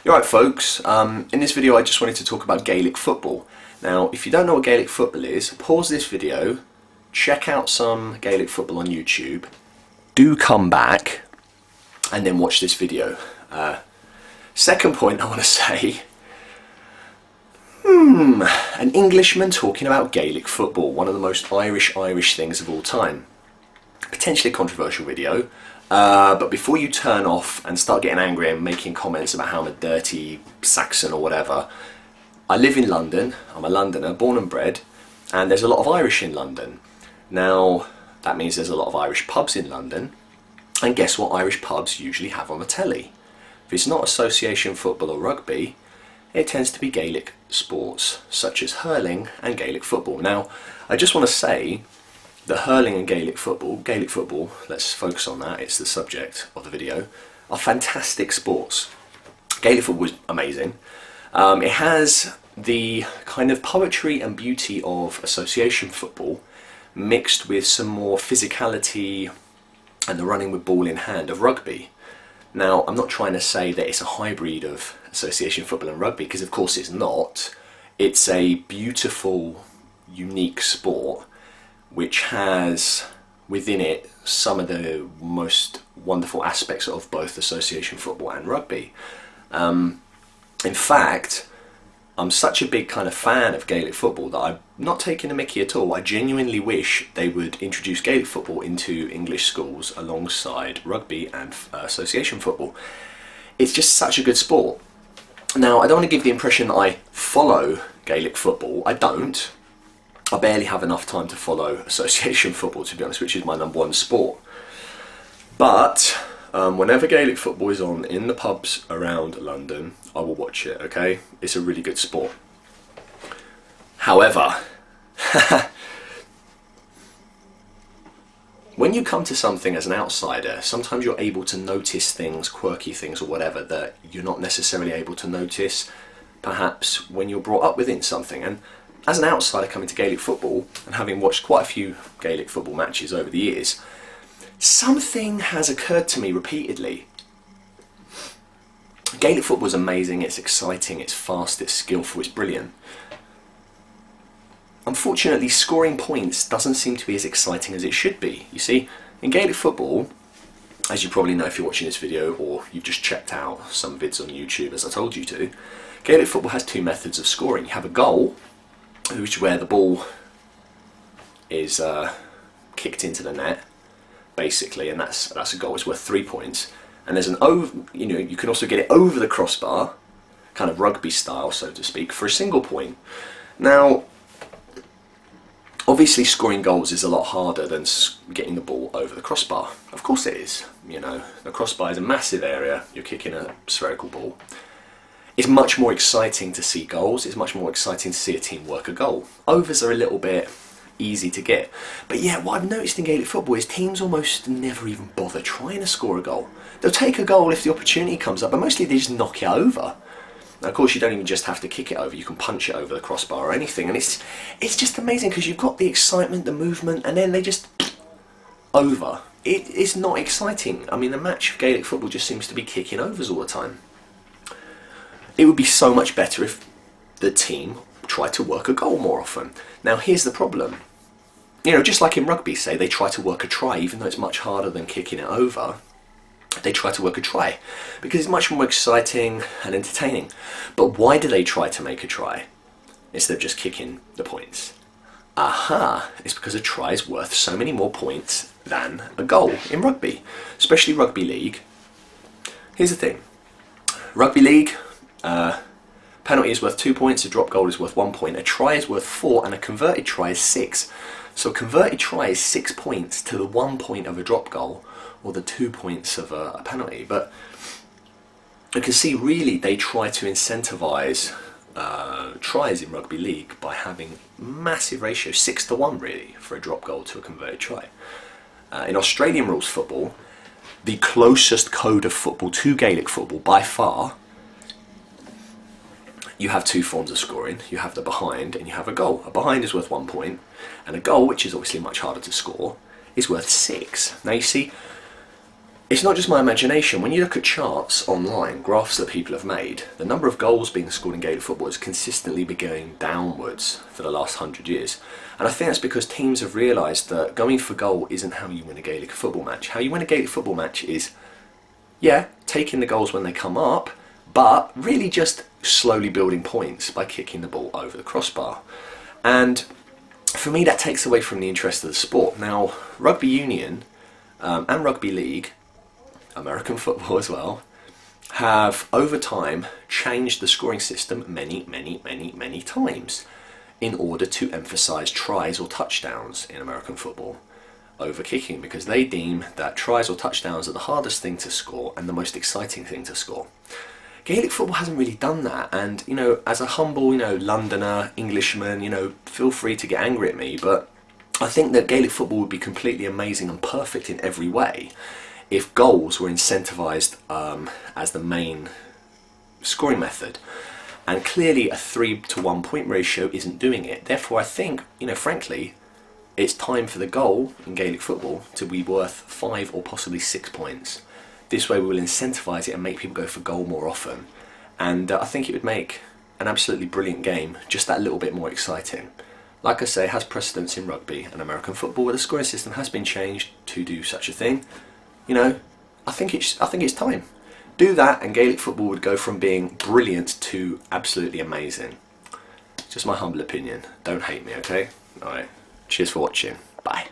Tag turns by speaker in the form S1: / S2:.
S1: Alright folks, in this video I just wanted to talk about Gaelic football. Now if you don't know what Gaelic football is, pause this video, check out some Gaelic football on YouTube, do come back and then watch this video. Second point I want to say, an Englishman talking about Gaelic football, one of the most Irish things of all time. Potentially a controversial video, but before you turn off and start getting angry and making comments about how I'm a dirty Saxon or whatever, I live in London, I'm a Londoner, born and bred, and there's a lot of Irish in London. Now, that means there's a lot of Irish pubs in London, and guess what Irish pubs usually have on the telly? If it's not association football or rugby, it tends to be Gaelic sports, such as hurling and Gaelic football. Now, I just want to say that hurling and Gaelic football, let's focus on that, it's the subject of the video, are fantastic sports. Gaelic football is amazing. It has the kind of poetry and beauty of association football mixed with some more physicality and the running with ball in hand of rugby. Now, I'm not trying to say that it's a hybrid of association football and rugby, because of course it's not. It's a beautiful, unique sport which has within it some of the most wonderful aspects of both association football and rugby. In fact, I'm such a big kind of fan of Gaelic football that I'm not taking a mickey at all. I genuinely wish they would introduce Gaelic football into English schools alongside rugby and association football. It's just such a good sport. Now, I don't want to give the impression that I follow Gaelic football. I don't. I barely have enough time to follow association football, to be honest, which is my #1 sport. But whenever Gaelic football is on in the pubs around London, I will watch it, okay? It's a really good sport. However, when you come to something as an outsider, sometimes you're able to notice things, quirky things or whatever, that you're not necessarily able to notice perhaps when you're brought up within something. And as an outsider coming to Gaelic football, and having watched quite a few Gaelic football matches over the years, something has occurred to me repeatedly. Gaelic football is amazing, it's exciting, it's fast, it's skillful, it's brilliant. Unfortunately, scoring points doesn't seem to be as exciting as it should be. You see, in Gaelic football, as you probably know if you're watching this video or you've just checked out some vids on YouTube as I told you to, Gaelic football has two methods of scoring. You have a goal, which is where the ball is kicked into the net, basically, and that's a goal. It's worth 3 points. And there's an you can also get it over the crossbar, kind of rugby style, so to speak, for a single point. Now, obviously, scoring goals is a lot harder than getting the ball over the crossbar. Of course, it is. You know, the crossbar is a massive area. You're kicking a spherical ball. It's much more exciting to see goals. It's much more exciting to see a team work a goal. Overs are a little bit easy to get. But yeah, what I've noticed in Gaelic football is teams almost never even bother trying to score a goal. They'll take a goal if the opportunity comes up, but mostly they just knock it over. Now, of course, you don't even just have to kick it over. You can punch it over the crossbar or anything. And it's just amazing because you've got the excitement, the movement, and then they just over. It's not exciting. I mean, the match of Gaelic football just seems to be kicking overs all the time. It would be so much better if the team tried to work a goal more often. Now, here's the problem. You know, just like in rugby, say, they try to work a try, even though it's much harder than kicking it over. They try to work a try because it's much more exciting and entertaining. But why do they try to make a try instead of just kicking the points? Aha! It's because a try is worth so many more points than a goal in rugby, especially rugby league. Here's the thing. Rugby league, penalty is worth 2 points, a drop goal is worth 1 point, a try is worth 4, and a converted try is 6. So a converted try is 6 points to the 1 point of a drop goal, or the 2 points of a penalty. But you can see really they try to incentivise tries in rugby league by having massive ratios, 6-1 really, for a drop goal to a converted try. In Australian rules football, the closest code of football to Gaelic football by far, you have two forms of scoring. You have the behind and you have a goal. A behind is worth 1 point, and a goal, which is obviously much harder to score, is worth 6. Now you see, It's not just my imagination. When you look at charts online, graphs that people have made, the number of goals being scored in Gaelic football has consistently been going downwards for the last 100 years. And I think that's because teams have realised that going for goal isn't how you win a Gaelic football match. How you win a Gaelic football match is, yeah, taking the goals when they come up, but really just slowly building points by kicking the ball over the crossbar. And for me, that takes away from the interest of the sport. Now, rugby union and rugby league, American football as well, have over time changed the scoring system many times in order to emphasise tries or touchdowns in American football over kicking, because they deem that tries or touchdowns are the hardest thing to score and the most exciting thing to score. Gaelic football hasn't really done that, and as a humble Londoner, Englishman, feel free to get angry at me, but I think that Gaelic football would be completely amazing and perfect in every way if goals were incentivised as the main scoring method. And clearly a 3-to-1 point ratio isn't doing it. Therefore I think, frankly, it's time for the goal in Gaelic football to be worth 5 or possibly 6 points. This way we will incentivise it and make people go for goal more often. And I think it would make an absolutely brilliant game just that little bit more exciting. Like I say, it has precedence in rugby and American football where the scoring system has been changed to do such a thing. I think it's time. Do that and Gaelic football would go from being brilliant to absolutely amazing. Just my humble opinion. Don't hate me, okay? Alright. Cheers for watching. Bye.